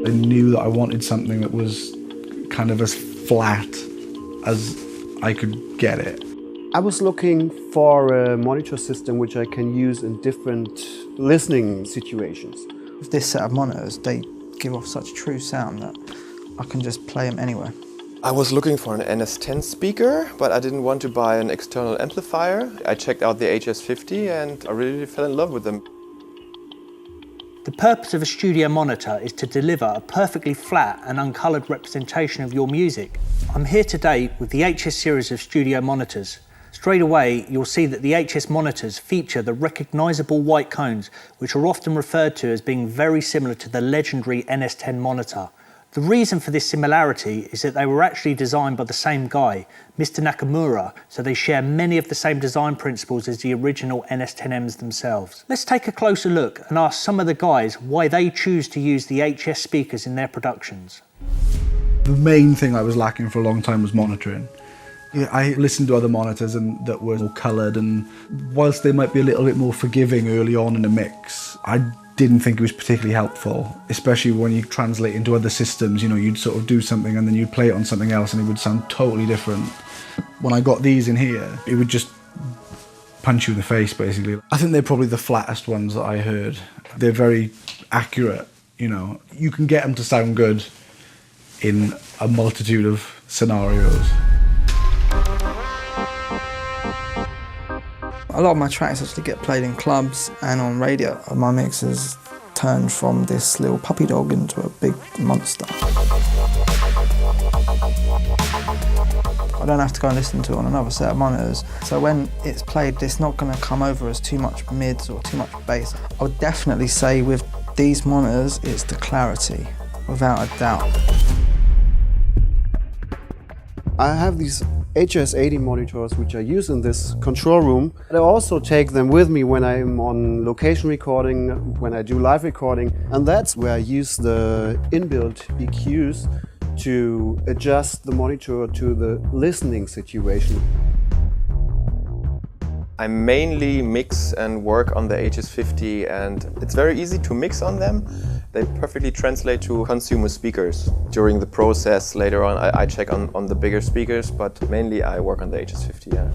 I knew that I wanted something that was kind of as flat as I could get it. I was looking for a monitor system which I can use in different listening situations. With this set of monitors, they give off such true sound that I can just play them anywhere. I was looking for an NS10 speaker, but I didn't want to buy an external amplifier. I checked out the HS50 and I really fell in love with them. The purpose of a studio monitor is to deliver a perfectly flat and uncoloured representation of your music. I'm here today with the HS series of studio monitors. Straight away, you'll see that the HS monitors feature the recognisable white cones, which are often referred to as being very similar to the legendary NS10 monitor. The reason for this similarity is that they were actually designed by the same guy, Mr. Nakamura, so they share many of the same design principles as the original NS10Ms themselves. Let's take a closer look and ask some of the guys why they choose to use the HS speakers in their productions. The main thing I was lacking for a long time was monitoring. Yeah, I listened to other monitors that were more coloured, and whilst they might be a little bit more forgiving early on in a mix, I didn't think it was particularly helpful, especially when you translate into other systems. You know, you'd sort of do something and then you'd play it on something else and it would sound totally different. When I got these in here, it would just punch you in the face, basically. I think they're probably the flattest ones that I heard. They're very accurate, you know. You can get them to sound good in a multitude of scenarios. A lot of my tracks actually get played in clubs and on radio. My mixes turned from this little puppy dog into a big monster. I don't have to go and listen to it on another set of monitors. So when it's played, it's not going to come over as too much mids or too much bass. I would definitely say with these monitors, it's the clarity, without a doubt. I have these HS80 monitors which I use in this control room. I also take them with me when I'm on location recording, when I do live recording, and that's where I use the inbuilt EQs to adjust the monitor to the listening situation. I mainly mix and work on the HS50, and it's very easy to mix on them. They perfectly translate to consumer speakers. During the process later on, I check on the bigger speakers, but mainly I work on the HS50, yeah.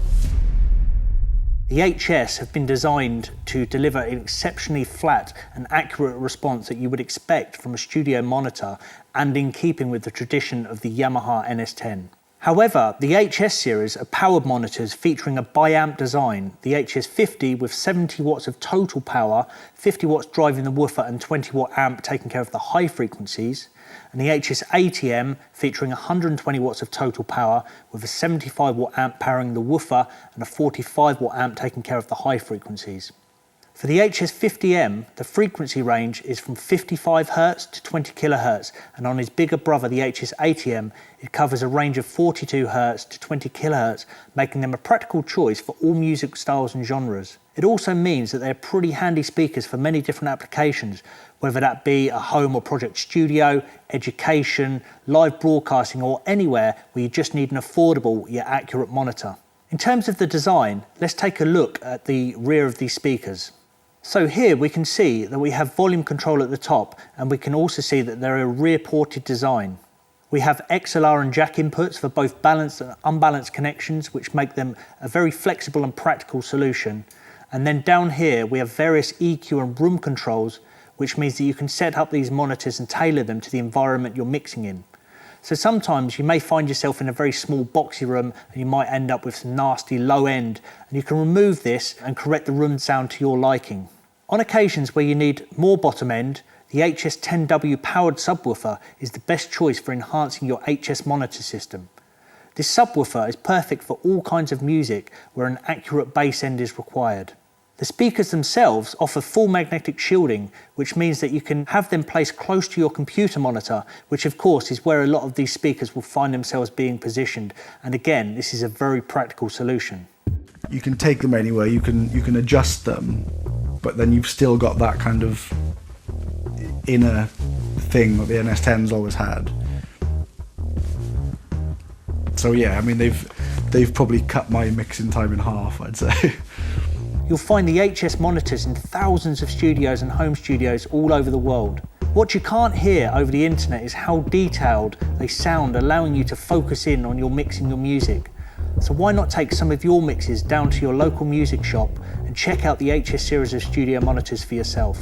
The HS have been designed to deliver an exceptionally flat and accurate response that you would expect from a studio monitor, and in keeping with the tradition of the Yamaha NS10. However, the HS series are powered monitors featuring a bi-amp design, the HS50 with 70 watts of total power, 50 watts driving the woofer and 20 watt amp taking care of the high frequencies, and the HS80M featuring 120 watts of total power with a 75 watt amp powering the woofer and a 45 watt amp taking care of the high frequencies. For the HS50M, the frequency range is from 55 Hz to 20 kHz, and on his bigger brother, the HS80M, it covers a range of 42 Hz to 20 kHz, making them a practical choice for all music styles and genres. It also means that they're pretty handy speakers for many different applications, whether that be a home or project studio, education, live broadcasting, or anywhere where you just need an affordable yet accurate monitor. In terms of the design, let's take a look at the rear of these speakers. So here we can see that we have volume control at the top, and we can also see that they're a rear ported design. We have XLR and jack inputs for both balanced and unbalanced connections, which make them a very flexible and practical solution. And then down here we have various EQ and room controls, which means that you can set up these monitors and tailor them to the environment you're mixing in. So sometimes you may find yourself in a very small boxy room and you might end up with some nasty low end, and you can remove this and correct the room sound to your liking. On occasions where you need more bottom end, the HS10W powered subwoofer is the best choice for enhancing your HS monitor system. This subwoofer is perfect for all kinds of music where an accurate bass end is required. The speakers themselves offer full magnetic shielding, which means that you can have them placed close to your computer monitor, which of course is where a lot of these speakers will find themselves being positioned. And again, this is a very practical solution. You can take them anywhere, you can adjust them, but then you've still got that kind of inner thing that the NS10's always had. So yeah, I mean they've probably cut my mixing time in half, I'd say. You'll find the HS monitors in thousands of studios and home studios all over the world. What you can't hear over the internet is how detailed they sound, allowing you to focus in on your mixing your music. So why not take some of your mixes down to your local music shop and check out the HS series of studio monitors for yourself.